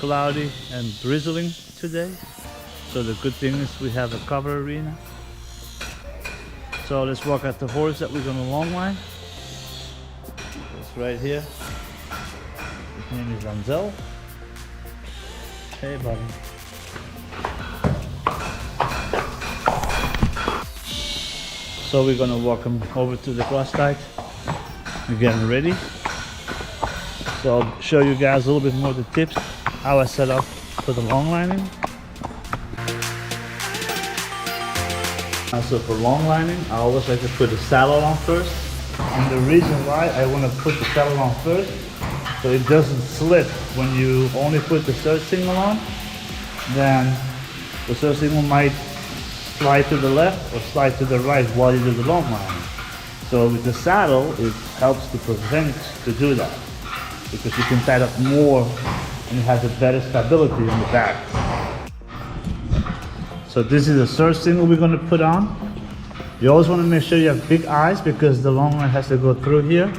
cloudy and drizzling today. So the good thing is we have a cover arena. So let's walk at the horse that we're gonna long line. It's right here. His name is Denzel. Hey buddy. So we're gonna walk him over to the cross tight. We're getting ready. So I'll show you guys a little bit more the tips, how I set up for the long lining. So for long lining, I always like to put the saddle on first. And the reason why I want to put the saddle on first, so it doesn't slip when you only put the third signal on, then the third signal might slide to the left or slide to the right while you do the long lining. So with the saddle, it helps to prevent to do that, because you can tie up more and it has a better stability in the back. So this is the third signal we're going to put on. You always want to make sure you have big eyes, because the long line has to go through here.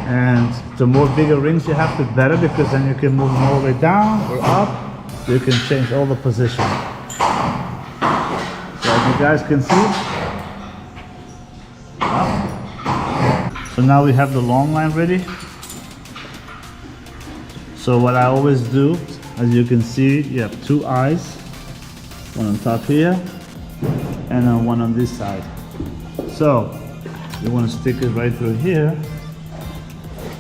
And the more bigger rings you have, the better, because then you can move them all the way down or up. So you can change all the positions. So as you guys can see. So now we have the long line ready. So what I always do, as you can see, you have two eyes. One on top here, and then one on this side. So you want to stick it right through here,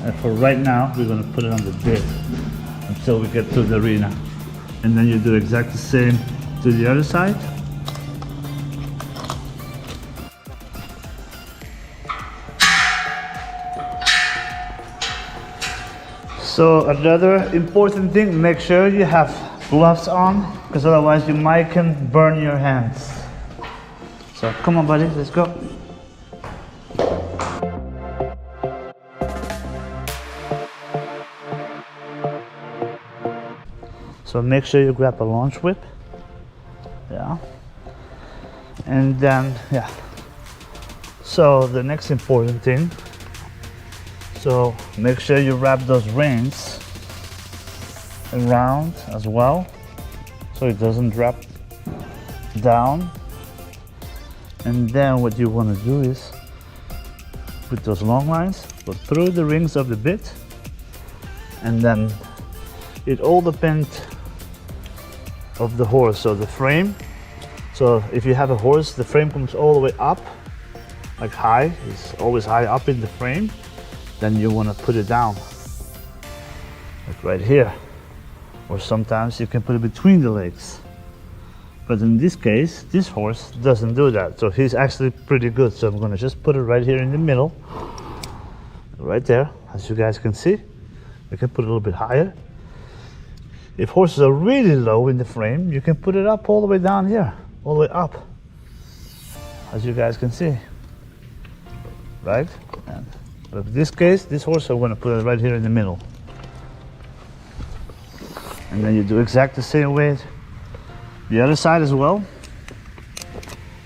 and for right now we're going to put it on the bit until we get to the arena, and then you do exactly the same to the other side. So another important thing, make sure you have gloves on, because otherwise you might can burn your hands. So come on buddy, let's go. So make sure you grab a launch whip. Yeah. And then, yeah. So the next important thing, so make sure you wrap those reins around as well, so it doesn't drop down. And then what you want to do is, with those long lines, go through the rings of the bit, and then it all depends of the horse. So the frame, so if you have a horse, the frame comes all the way up, like high, it's always high up in the frame, then you want to put it down, like right here. Or sometimes you can put it between the legs. But in this case, this horse doesn't do that. So he's actually pretty good. So I'm gonna just put it right here in the middle. Right there, as you guys can see. You can put it a little bit higher. If horses are really low in the frame, you can put it up all the way down here. All the way up. As you guys can see. Right? But in this case, this horse, I'm gonna put it right here in the middle. And then you do exactly the same way the other side as well.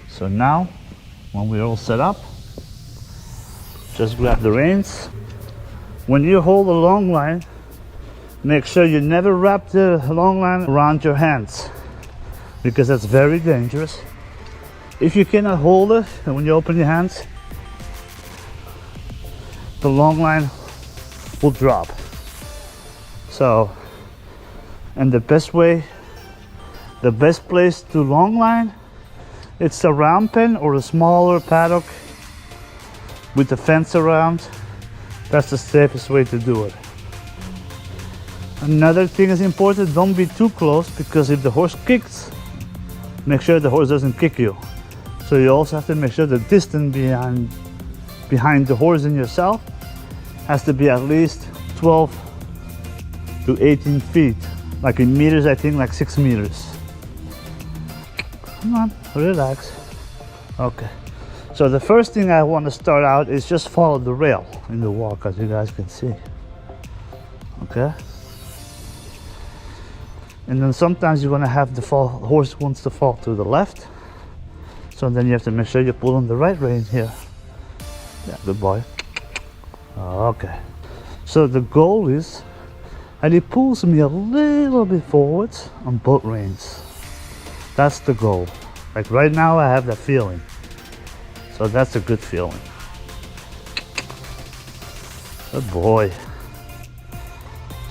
So now, when we're all set up, just grab the reins. When you hold the long line, make sure you never wrap the long line around your hands, because that's very dangerous. If you cannot hold it, and when you open your hands, the long line will drop. So, and the best way, the best place to long line, it's a round pen or a smaller paddock with the fence around. That's the safest way to do it. Another thing is important, don't be too close, because if the horse kicks, make sure the horse doesn't kick you. So you also have to make sure the distance behind the horse and yourself has to be at least 12 to 18 feet. Like in meters, I think like 6 meters. Come on, relax. Okay. So the first thing I want to start out is just follow the rail in the walk, as you guys can see. Okay. And then sometimes you're gonna have the horse wants to fall to the left. So then you have to make sure you pull on the right rein here. Yeah, good boy. Okay. So the goal is, and it pulls me a little bit forwards on both reins. That's the goal. Like right now I have that feeling. So that's a good feeling. Good boy.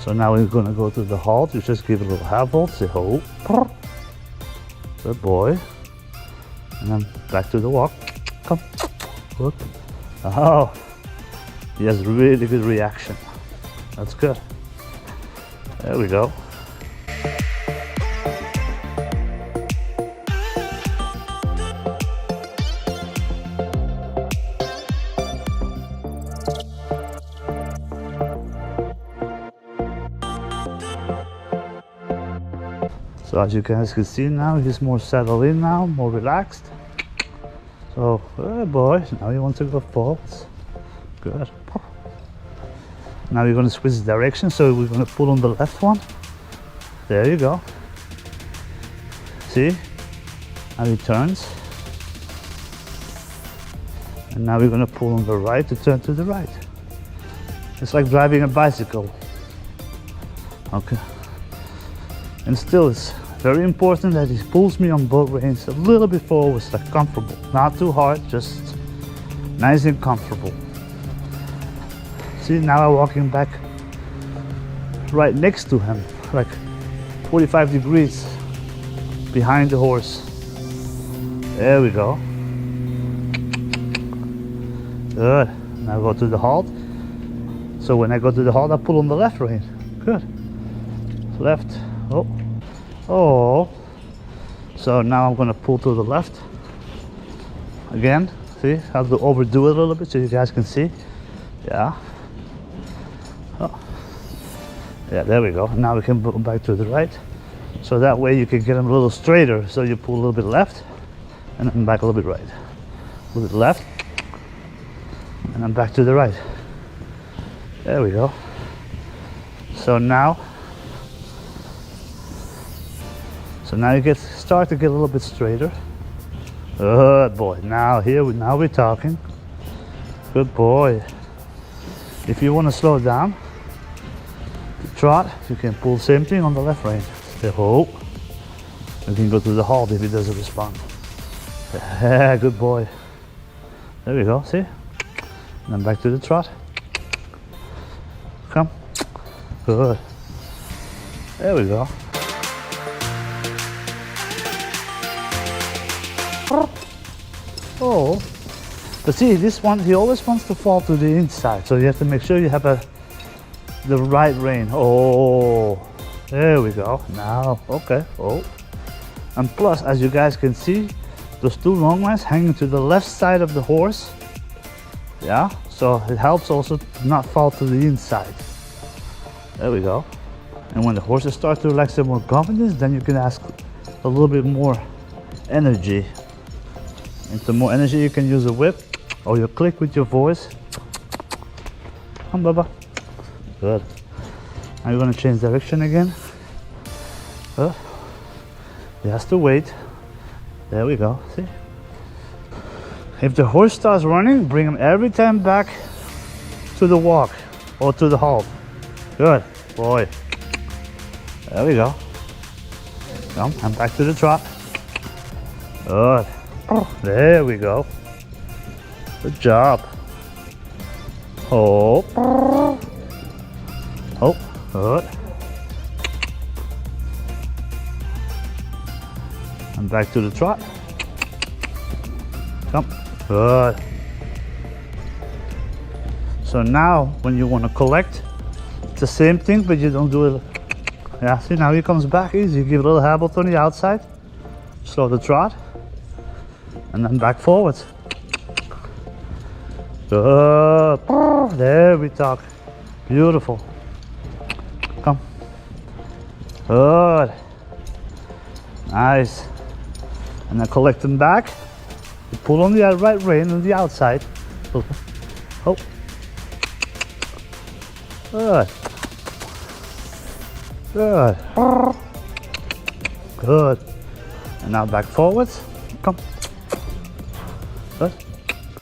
So now we're gonna go to the halt. You just give it a little half halt, say ho. Good boy. And then back to the walk. Come. Good. Oh, he has really good reaction. That's good. There we go. So as you guys can see now, he's more settled in now, more relaxed. So, good boy, now he wants to go forwards. Good. Now we're going to switch direction, so we're going to pull on the left one. There you go. See? Now he turns. And now we're going to pull on the right to turn to the right. It's like driving a bicycle. Okay. And still, it's very important that he pulls me on both reins a little bit forwards, like comfortable. Not too hard, just nice and comfortable. See, now I'm walking back right next to him, like 45 degrees behind the horse. There we go. Good. Now go to the halt. So when I go to the halt, I pull on the left rein. Good. Left. Oh. Oh. So now I'm gonna pull to the left. Again. See? I have to overdo it a little bit so you guys can see. Yeah. Oh. Yeah, there we go. Now we can pull back to the right. So that way you can get them a little straighter. So you pull a little bit left and then back a little bit right. A little bit left and then back to the right. There we go. So now you start to get a little bit straighter. Good boy. Now we're talking. Good boy. If you want to slow down, trot, you can pull same thing on the left rein. Say ho. You can go to the halt if he doesn't respond. Yeah, good boy. There we go. See? And then back to the trot. Come. Good. There we go. Oh, but see, this one, he always wants to fall to the inside, so you have to make sure you have the right rein. Oh, there we go. Now, okay. Oh, and plus, as you guys can see, those two long lines hanging to the left side of the horse. Yeah, so it helps also to not fall to the inside. There we go. And when the horses start to relax their more confidence, then you can ask a little bit more energy. And the more energy you can use a whip or you click with your voice. Come, Bubba. Good. Now you're going to change direction again. He has to wait. There we go. See? If the horse starts running, bring him every time back to the walk or to the halt. Good boy. There we go. Come, and back to the trot. Good. There we go. Good job. Oh. Oh, good. And back to the trot. Come. Good. So now when you want to collect, it's the same thing, but you don't do it. Yeah, see, now he comes back easy. You give a little habit on the outside. Slow the trot. And then back forwards. Good. There we talk. Beautiful. Come. Good. Nice. And then collect them back. You pull on the right rein on the outside. Oh. Good. Good. Good. And now back forwards. Come. Good.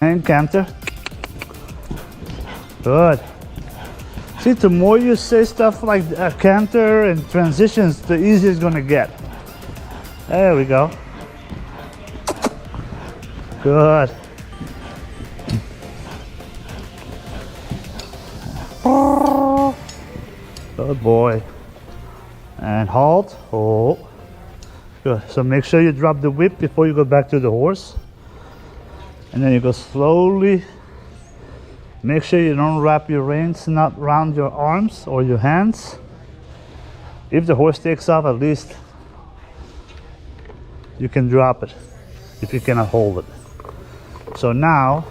And canter. Good. See, the more you say stuff like canter and transitions, the easier it's gonna get. There we go. Good. Good boy. And halt. Oh. Good. So make sure you drop the whip before you go back to the horse. And then you go slowly. Make sure you don't wrap your reins not around your arms or your hands. If the horse takes off, at least you can drop it if you cannot hold it. So now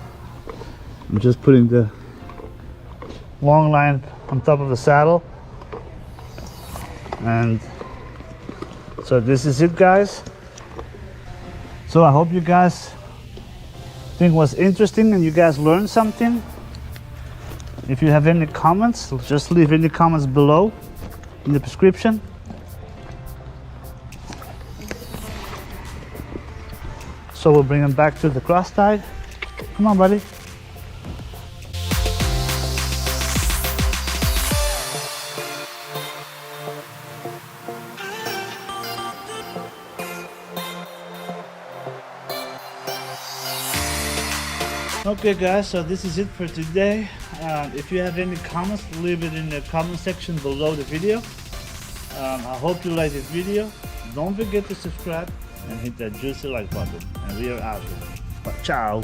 I'm just putting the long line on top of the saddle. And so this is it, guys. So I hope you guys think it was interesting and you guys learned something. If you have any comments, just leave any comments below in the description. So we'll bring them back to the cross tie. Come on, buddy. Okay guys, so this is it for today. If you have any comments, leave it in the comment section below the video. I hope you like this video. Don't forget to subscribe and hit that juicy like button. And we are out here. Ciao.